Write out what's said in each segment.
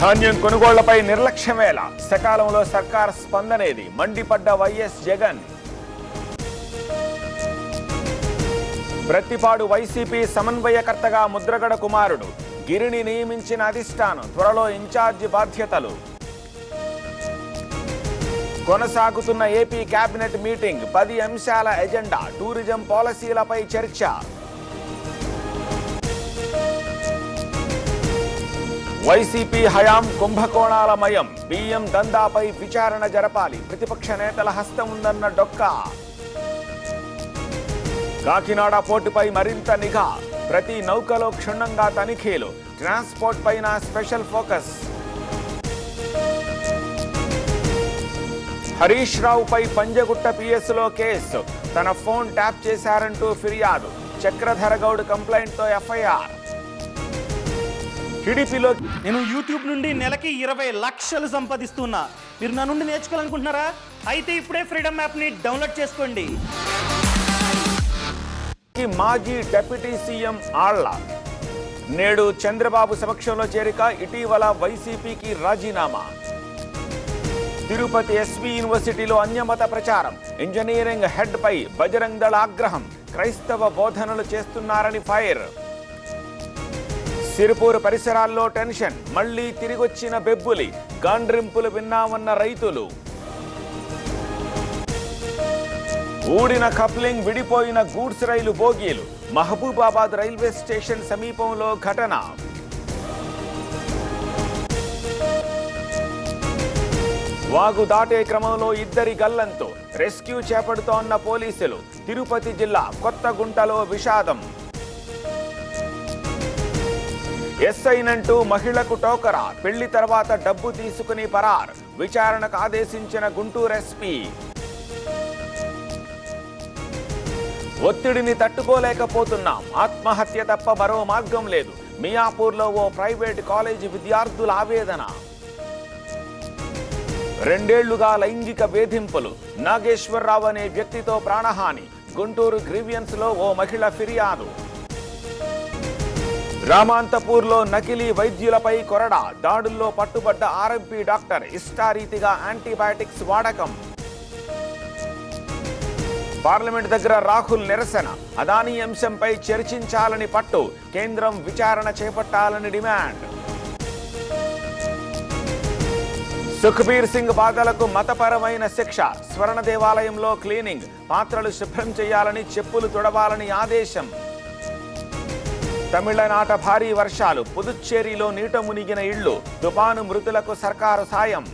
ధాన్యం కొనుగోళ్లపై నిర్లక్ష్యమేలా సకాలంలో సర్కార్ స్పందనేది మండిపడ్డ వైఎస్ జగన్. ప్రతిపాడు వైసీపీ సమన్వయకర్తగా ముద్రగడ కుమారుడు, గిరిని నియమించిన అధిష్టానం, త్వరలో ఇన్ఛార్జి బాధ్యతలు. కొనసాగుతున్న ఏపీ కేబినెట్ మీటింగ్, 10 అంశాల ఎజెండా, టూరిజం పాలసీలపై చర్చ. వైసీపీ హయాం కుంభకోణాలమయం, బియ్యం దందాపై విచారణ జరపాలి, ప్రతిపక్ష నేతల హస్తం ఉందన్న డొక్కా. కాకినాడ పోర్టుపై మరింత నిఘా, ప్రతి నౌకలో క్షుణ్ణంగా తనిఖీలు, ట్రాన్స్పోర్ట్ పైన స్పెషల్ ఫోకస్. హరీష్ రావుపై పంజగుట్ట పిఎస్లో కేసు, తన ఫోన్ ట్యాప్ చేశారంటూ ఫిర్యాదు, చక్రధర గౌడ్ కంప్లైంట్తో ఎఫ్ఐఆర్. టీడీపీలో నేను యూట్యూబ్ నుండి నెలకి 20 లక్షలు సంపాదిస్తున్నా. మీరు నా నుండి నేర్చుకోవాలనుకుంటున్నారా? అయితే ఇప్పుడే ఫ్రీడమ్ యాప్ని డౌన్లోడ్ చేసుకోండి. మాజీ డిప్యూటీ సీఎం ఆళ్ల నేడు చంద్రబాబు సమక్షంలో చేరిక, ఇటీవల వైసీపీకి రాజీనామా. తిరుపతి ఎస్వి యూనివర్సిటీలో అన్యమత ప్రచారం, ఇంజనీరింగ్ హెడ్ పై బజరంగ్ దళ ఆగ్రహం, క్రైస్తవ బోధనలు చేస్తున్నారని ఫైర్. సిరిపూర్ పరిసరాల్లో టెన్షన్, మళ్లీ తిరిగొచ్చిన బెబ్బులి, గాండ్రింపులు విన్నామన్న రైతులు. ఊడిన కప్లింగ్, విడిపోయిన గూడ్స్ రైలు బోగీలు, మహబూబాబాద్ రైల్వే స్టేషన్ సమీపంలో ఘటన. వాగు దాటే క్రమంలో 2 గల్లంతు, రెస్క్యూ చేపడుతోన్న పోలీసులు. తిరుపతి జిల్లా కొత్తగుంటలో విషాదం. ఎస్ఐనంటూ మహిళకు టోకరా, పెళ్లి తర్వాత డబ్బు తీసుకుని పరార్, విచారణకు ఆదేశించిన గుంటూరు ఎస్పీ. ఒత్తిడిని తట్టుకోలేకపోతున్నాం, ఆత్మహత్య తప్ప మరో మార్గం లేదు, మియాపూర్లో ఓ ప్రైవేట్ కాలేజీ విద్యార్థుల ఆవేదన. 2 ఏళ్లుగా లైంగిక వేధింపులు, నాగేశ్వరరావు అనే వ్యక్తితో ప్రాణహాని, గుంటూరు గ్రీవియన్స్ లో ఓ మహిళ ఫిర్యాదు. రామాంతపూర్లో నకిలీ వైద్యులపై కొరడా, దాడుల్లో పట్టుబడ్డ ఆర్ఎంపీ డాక్టర్, ఇష్టారీతిగా యాంటీబయాటిక్స్ వాడకం. పార్లమెంట్ దగ్గర రాహుల్ నిరసన, అదానీ అంశంపై చర్చించాలని పట్టు, కేంద్రం విచారణ చేపట్టాలని డిమాండ్. సుఖ్బీర్ సింగ్ బాధలకు మతపరమైన శిక్ష, స్వర్ణ దేవాలయంలో క్లీనింగ్, పాత్రలు శుభ్రం చేయాలని, చెప్పులు తుడవాలని ఆదేశం. తమిళనాట భారీ వర్షాలు, పుదుచ్చేరిలో నీట మునిగిన ఇళ్లు, తుపాను మృతులకు సర్కారు సాయం.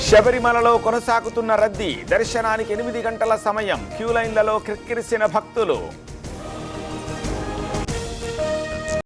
శబరిమలలో కొనసాగుతున్న రద్దీ, దర్శనానికి 8 గంటల సమయం, క్యూలైన్లలో క్రిక్కిరిసిన భక్తులు.